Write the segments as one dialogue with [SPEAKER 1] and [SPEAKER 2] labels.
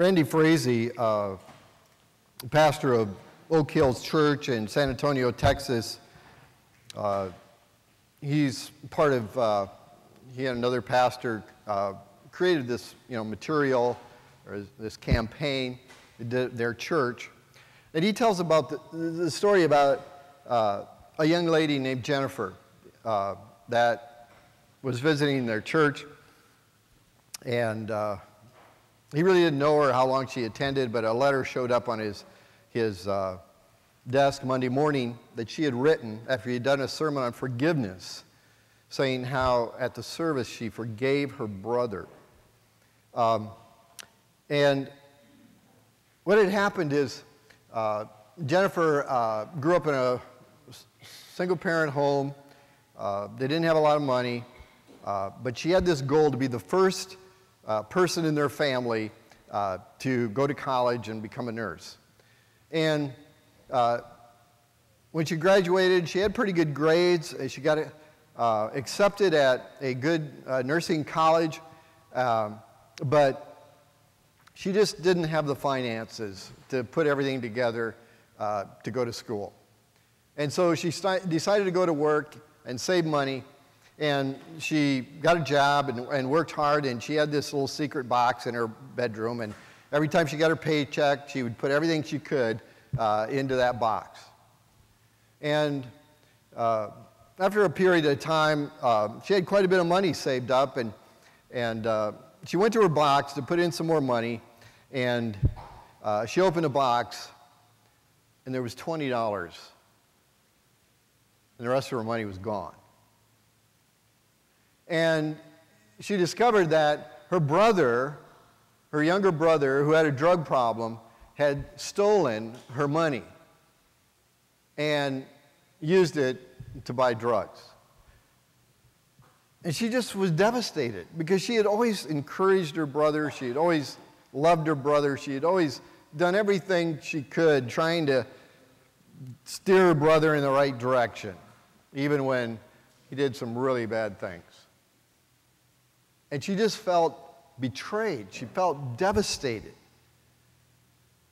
[SPEAKER 1] Randy Frazee, pastor of Oak Hills Church in San Antonio, Texas, he's part of, he and another pastor created this, material or this campaign, their church. And he tells about the story about a young lady named Jennifer that was visiting their church. And he really didn't know her, how long she attended, but a letter showed up on his desk Monday morning that she had written after he had done a sermon on forgiveness, saying how at the service she forgave her brother. And what had happened is Jennifer grew up in a single-parent home. They didn't have a lot of money, but she had this goal to be the first person in their family to go to college and become a nurse. And when she graduated, she had pretty good grades. She got accepted at a good nursing college, but she just didn't have the finances to put everything together to go to school. And so she decided to go to work and save money. And she got a job and worked hard, and she had this little secret box in her bedroom, and every time she got her paycheck, she would put everything she could into that box. And after a period of time, she had quite a bit of money saved up, and she went to her box to put in some more money, and she opened the box, and there was $20, and the rest of her money was gone. And she discovered that her brother, her younger brother, who had a drug problem, had stolen her money and used it to buy drugs. And she just was devastated because she had always encouraged her brother. She had always loved her brother. She had always done everything she could trying to steer her brother in the right direction, even when he did some really bad things. And she just felt betrayed. She felt devastated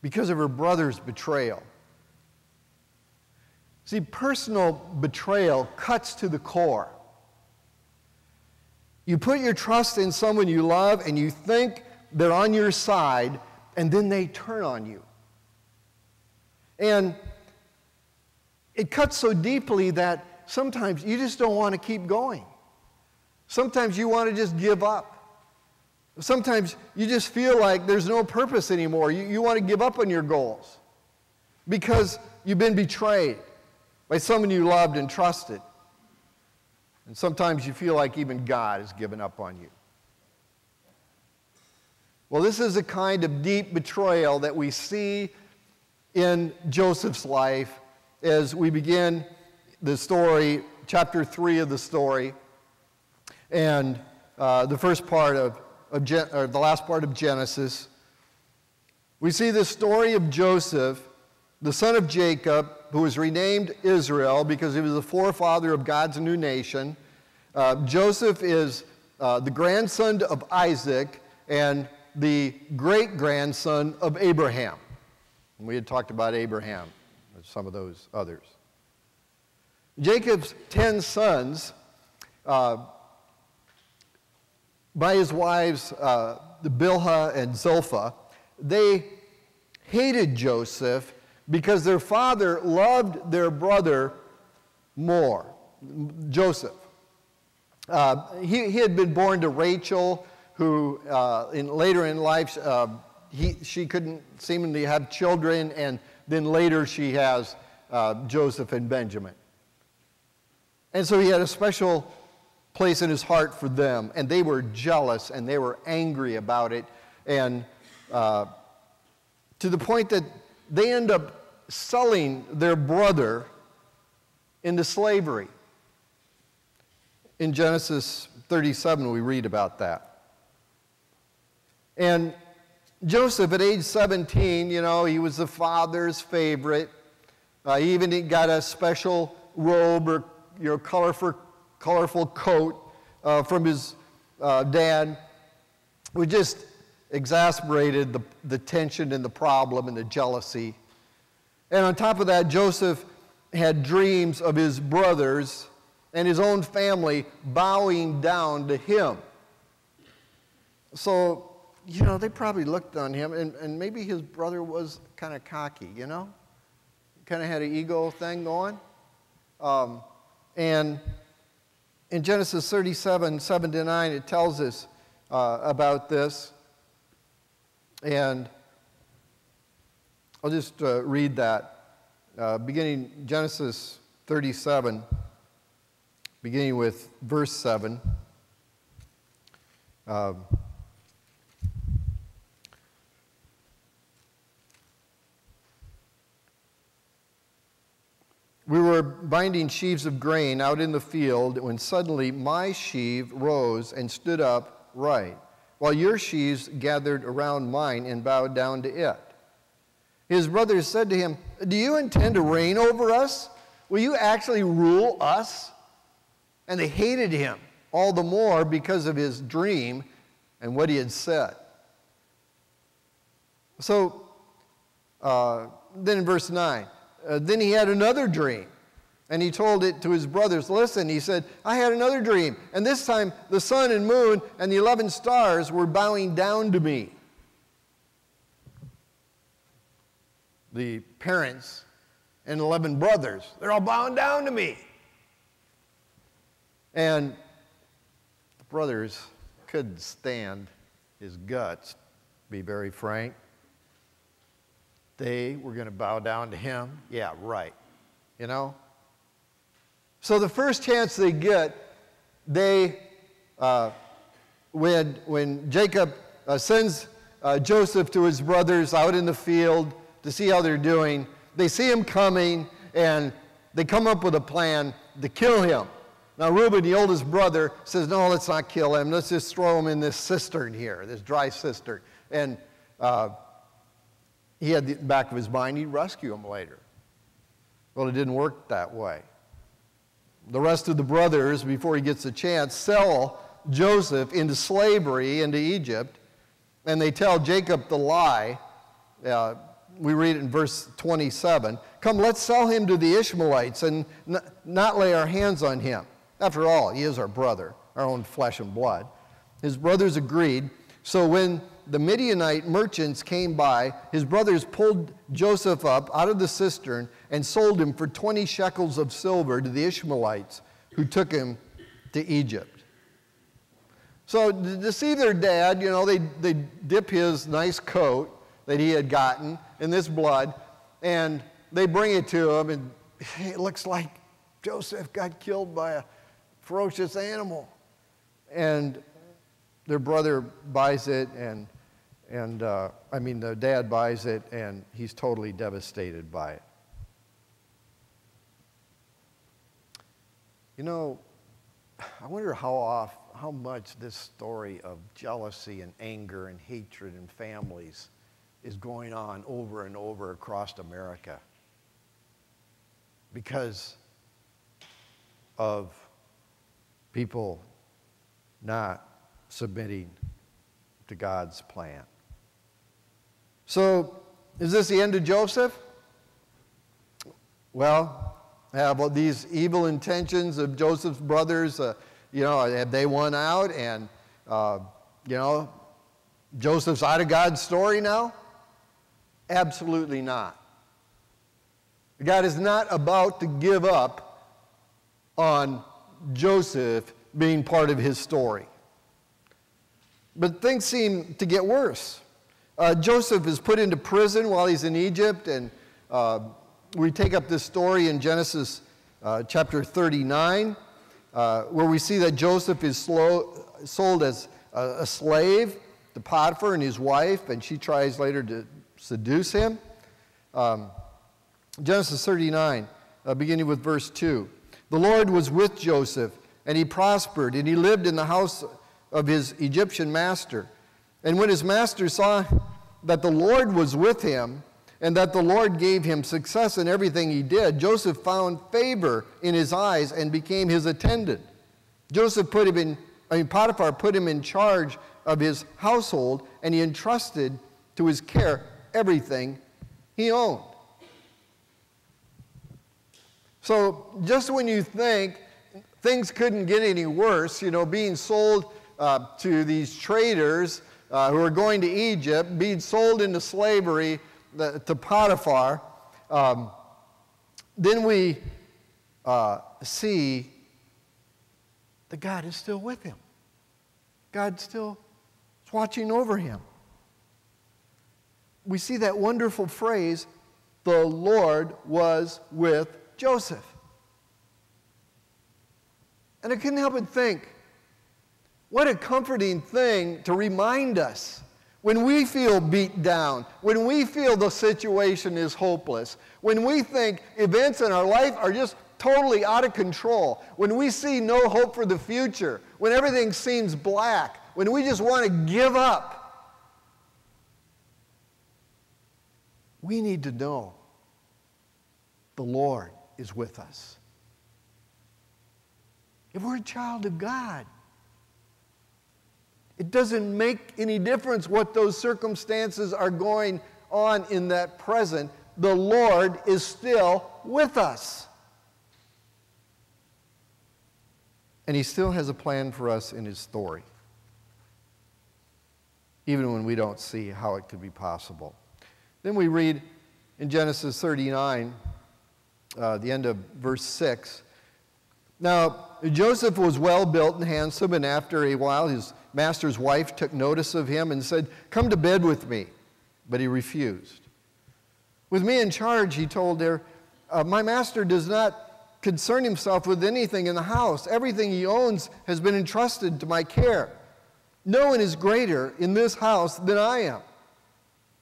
[SPEAKER 1] because of her brother's betrayal. See, personal betrayal cuts to the core. You put your trust in someone you love and you think they're on your side, and then they turn on you. And it cuts so deeply that sometimes you just don't want to keep going. Sometimes you want to just give up. Sometimes you just feel like there's no purpose anymore. You want to give up on your goals because you've been betrayed by someone you loved and trusted. And sometimes you feel like even God has given up on you. Well, this is a kind of deep betrayal that we see in Joseph's life as we begin the story, chapter 3 of the story. And the first part or the last part of Genesis, we see the story of Joseph, the son of Jacob, who was renamed Israel because he was the forefather of God's new nation. Joseph is the grandson of Isaac and the great-grandson of Abraham. And we had talked about Abraham and some of those others. Jacob's 10 sons, by his wives, Bilhah and Zilpah, they hated Joseph because their father loved their brother more, Joseph. He had been born to Rachel, who later in life, she couldn't seemingly have children, and then later she has Joseph and Benjamin. And so he had a special place in his heart for them, and they were jealous and they were angry about it, and to the point that they end up selling their brother into slavery. In Genesis 37, we read about that. And Joseph, at age 17, he was the father's favorite. He even got a special robe or colorful coat from his dad. It was just exasperated the tension and the problem and the jealousy. And on top of that, Joseph had dreams of his brothers and his own family bowing down to him. So, they probably looked on him, and maybe his brother was kind of cocky, kind of had an ego thing going. And in Genesis 37, 7-9, it tells us about this. And I'll just read that. Beginning Genesis 37, beginning with verse 7. We were binding sheaves of grain out in the field when suddenly my sheaf rose and stood up right, while your sheaves gathered around mine and bowed down to it. His brothers said to him, "Do you intend to reign over us? Will you actually rule us?" And they hated him all the more because of his dream and what he had said. So, then in verse 9, then he had another dream, and he told it to his brothers. Listen, he said, I had another dream, and this time the sun and moon and the 11 stars were bowing down to me. The parents and 11 brothers, they're all bowing down to me. And the brothers couldn't stand his guts, to be very frank. They were going to bow down to him. Yeah, right. So the first chance they get, when Jacob sends Joseph to his brothers out in the field to see how they're doing, they see him coming, and they come up with a plan to kill him. Now Reuben, the oldest brother, says, no, let's not kill him. Let's just throw him in this cistern here, this dry cistern. And he had the back of his mind, he'd rescue him later. Well, it didn't work that way. The rest of the brothers, before he gets a chance, sell Joseph into slavery into Egypt, and they tell Jacob the lie. We read it in verse 27. Come, let's sell him to the Ishmaelites and not lay our hands on him. After all, he is our brother, our own flesh and blood. His brothers agreed. So when the Midianite merchants came by, his brothers pulled Joseph up out of the cistern and sold him for 20 shekels of silver to the Ishmaelites, who took him to Egypt. So to deceive their dad, they dip his nice coat that he had gotten in this blood, and they bring it to him, and it looks like Joseph got killed by a ferocious animal. And their brother buys it, the dad buys it, and he's totally devastated by it. I wonder how much this story of jealousy and anger and hatred in families is going on over and over across America because of people not submitting to God's plan. So, is this the end of Joseph? Well, have these evil intentions of Joseph's brothers, have they won out, and, Joseph's out of God's story now? Absolutely not. God is not about to give up on Joseph being part of his story. But things seem to get worse. Joseph is put into prison while he's in Egypt, and we take up this story in Genesis chapter 39, where we see that Joseph is sold as a slave to Potiphar and his wife, and she tries later to seduce him. Genesis 39, beginning with verse 2. The Lord was with Joseph, and he prospered, and he lived in the house of his Egyptian master. And when his master saw that the Lord was with him, and that the Lord gave him success in everything he did, Joseph found favor in his eyes and became his attendant. Potiphar put him in charge of his household, and he entrusted to his care everything he owned. So just when you think things couldn't get any worse, being sold to these traders who are going to Egypt, being sold into slavery to Potiphar, then we see that God is still with him. God still is watching over him. We see that wonderful phrase, the Lord was with Joseph. And I couldn't help but think, what a comforting thing to remind us when we feel beat down, when we feel the situation is hopeless, when we think events in our life are just totally out of control, when we see no hope for the future, when everything seems black, when we just want to give up. We need to know the Lord is with us. If we're a child of God, it doesn't make any difference what those circumstances are going on in that present. The Lord is still with us. And he still has a plan for us in his story, even when we don't see how it could be possible. Then we read in Genesis 39, the end of verse 6, "Now Joseph was well built and handsome, and after a while his master's wife took notice of him and said, 'Come to bed with me.' But he refused. 'With me in charge,' he told her, 'my master does not concern himself with anything in the house. Everything he owns has been entrusted to my care. No one is greater in this house than I am.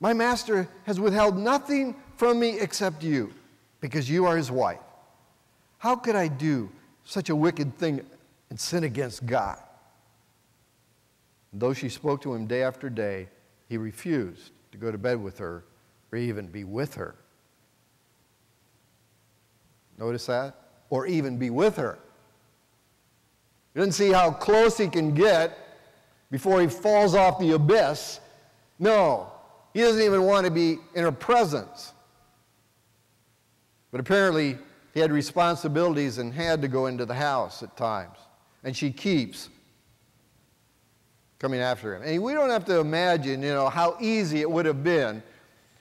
[SPEAKER 1] My master has withheld nothing from me except you, because you are his wife. How could I do such a wicked thing and sin against God?' And though she spoke to him day after day, he refused to go to bed with her or even be with her." Notice that? Or even be with her. He doesn't see how close he can get before he falls off the abyss. No, he doesn't even want to be in her presence. But apparently, he had responsibilities and had to go into the house at times. And she keeps coming after him. And we don't have to imagine, how easy it would have been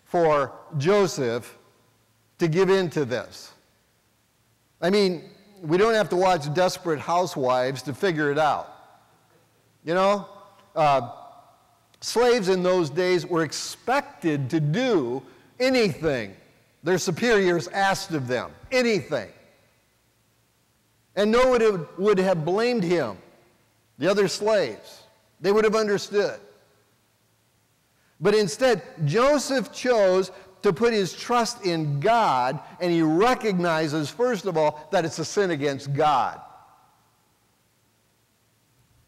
[SPEAKER 1] for Joseph to give in to this. I mean, we don't have to watch Desperate Housewives to figure it out. Slaves in those days were expected to do anything their superiors asked of them. Anything. And no one would have blamed him, the other slaves. They would have understood. But instead, Joseph chose to put his trust in God, and he recognizes, first of all, that it's a sin against God.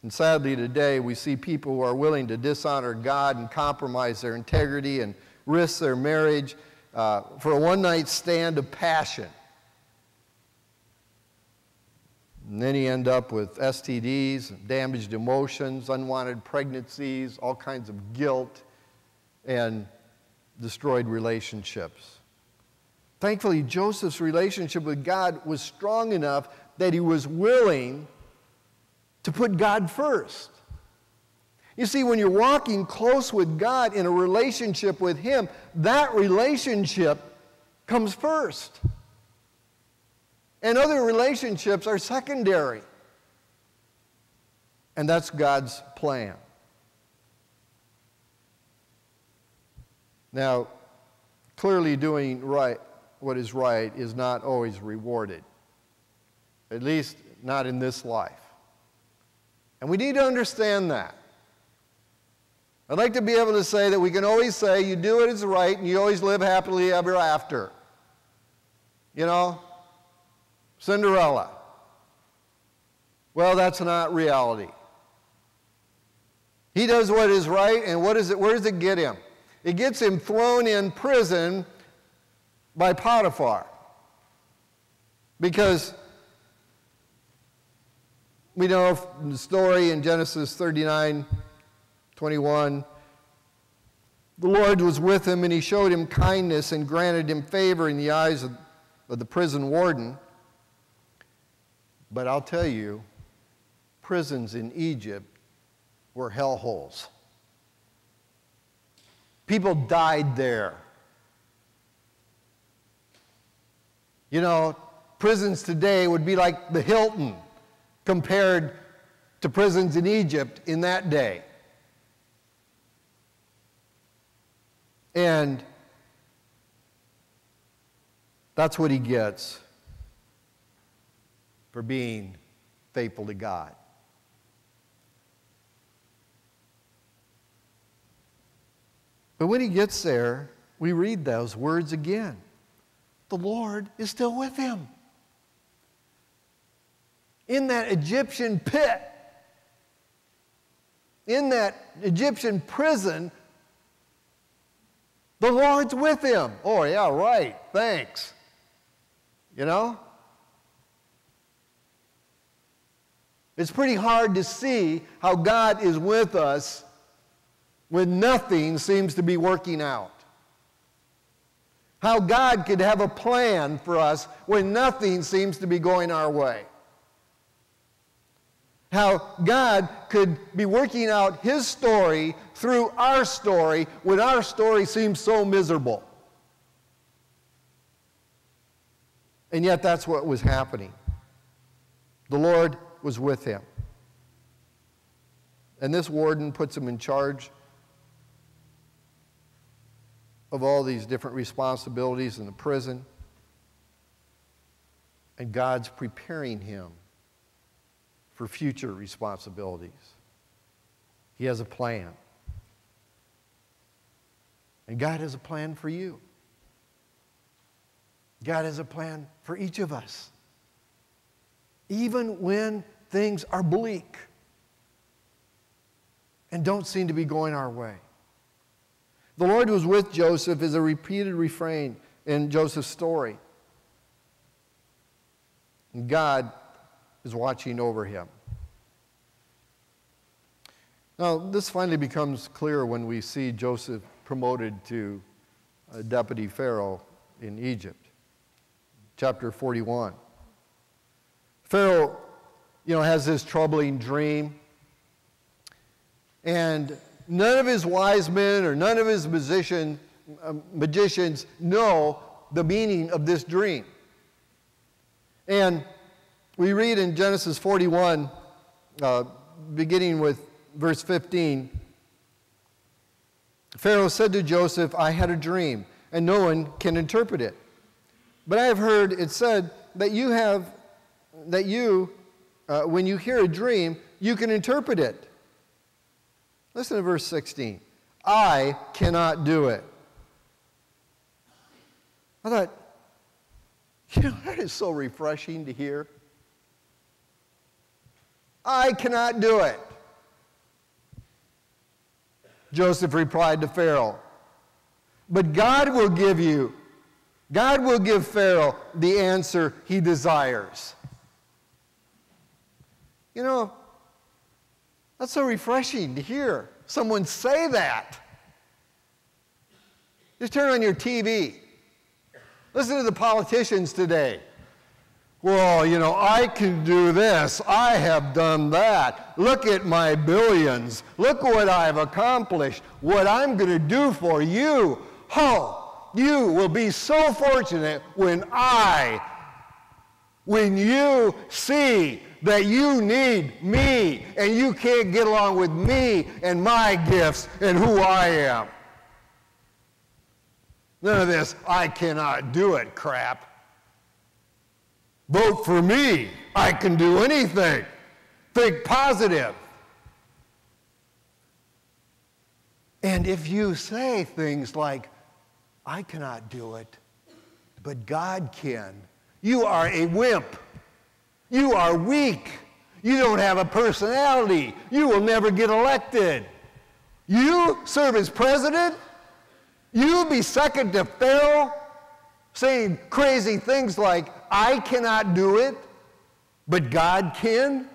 [SPEAKER 1] And sadly today, we see people who are willing to dishonor God and compromise their integrity and risk their marriage for a one-night stand of passion. And then you end up with STDs, damaged emotions, unwanted pregnancies, all kinds of guilt, and destroyed relationships. Thankfully, Joseph's relationship with God was strong enough that he was willing to put God first. You see, when you're walking close with God in a relationship with him, that relationship comes first. And other relationships are secondary. And that's God's plan. Now, clearly doing right, what is right, is not always rewarded. At least not in this life. And we need to understand that. I'd like to be able to say that we can always say you do what is right and you always live happily ever after. Cinderella. Well, that's not reality. He does what is right, and where does it get him? It gets him thrown in prison by Potiphar. Because we know the story in Genesis 39, 21, the Lord was with him, and he showed him kindness and granted him favor in the eyes of the prison warden. But I'll tell you, prisons in Egypt were hellholes. People died there. You know, prisons today would be like the Hilton compared to prisons in Egypt in that day. And that's what he gets for being faithful to God. But when he gets there, we read those words again. The Lord is still with him. In that Egyptian pit, in that Egyptian prison, the Lord's with him. Oh, yeah, right. Thanks. You know? It's pretty hard to see how God is with us when nothing seems to be working out. How God could have a plan for us when nothing seems to be going our way. How God could be working out his story through our story when our story seems so miserable. And yet that's what was happening. The Lord was with him. And this warden puts him in charge of all these different responsibilities in the prison. And God's preparing him for future responsibilities. He has a plan. And God has a plan for you. God has a plan for each of us. Even when things are bleak and don't seem to be going our way. The Lord was with Joseph is a repeated refrain in Joseph's story. And God is watching over him. Now, this finally becomes clear when we see Joseph promoted to deputy Pharaoh in Egypt. Chapter 41. Pharaoh, has this troubling dream. And none of his wise men or none of his magicians know the meaning of this dream. And we read in Genesis 41, beginning with verse 15, Pharaoh said to Joseph, I had a dream, and no one can interpret it. But I have heard it said that when you hear a dream, you can interpret it. Listen to verse 16. I cannot do it. I thought, that is so refreshing to hear. I cannot do it. Joseph replied to Pharaoh, but God will give Pharaoh the answer he desires. That's so refreshing to hear someone say that. Just turn on your TV. Listen to the politicians today. Well, I can do this. I have done that. Look at my billions. Look what I've accomplished. What I'm going to do for you. Oh, you will be so fortunate when you see that you need me and you can't get along with me and my gifts and who I am. None of this, I cannot do it crap. Vote for me. I can do anything. Think positive. And if you say things like, I cannot do it, but God can, you are a wimp. You are weak. You don't have a personality. You will never get elected. You serve as president? You be second to Pharaoh, saying crazy things like, I cannot do it, but God can?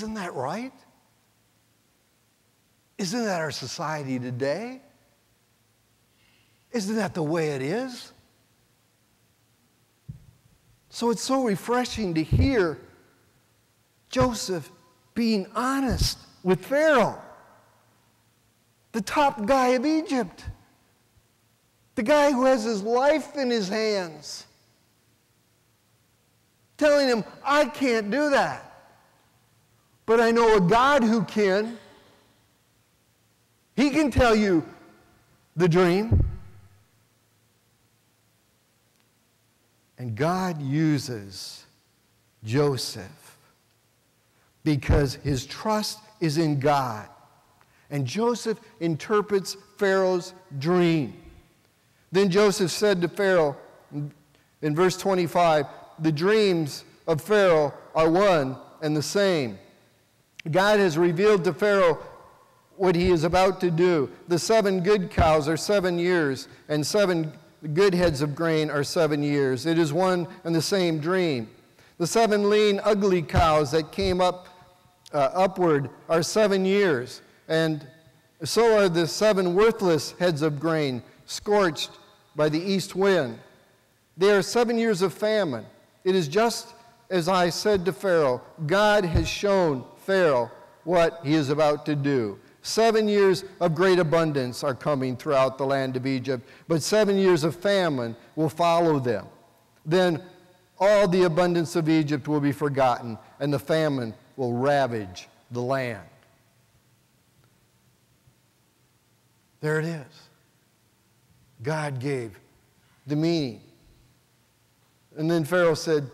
[SPEAKER 1] Isn't that right? Isn't that our society today? Isn't that the way it is? So it's so refreshing to hear Joseph being honest with Pharaoh, the top guy of Egypt, the guy who has his life in his hands, telling him, I can't do that. But I know a God who can. He can tell you the dream. And God uses Joseph because his trust is in God. And Joseph interprets Pharaoh's dream. Then Joseph said to Pharaoh, in verse 25, the dreams of Pharaoh are one and the same. God has revealed to Pharaoh what he is about to do. The 7 good cows are 7 years, and 7 good heads of grain are 7 years. It is one and the same dream. The 7 lean, ugly cows that came up upward are 7 years, and so are the 7 worthless heads of grain, scorched by the east wind. They are 7 years of famine. It is just as I said to Pharaoh. God has shown Pharaoh what he is about to do. 7 years of great abundance are coming throughout the land of Egypt, but 7 years of famine will follow them. Then all the abundance of Egypt will be forgotten, and the famine will ravage the land. There it is. God gave the meaning. And then Pharaoh said,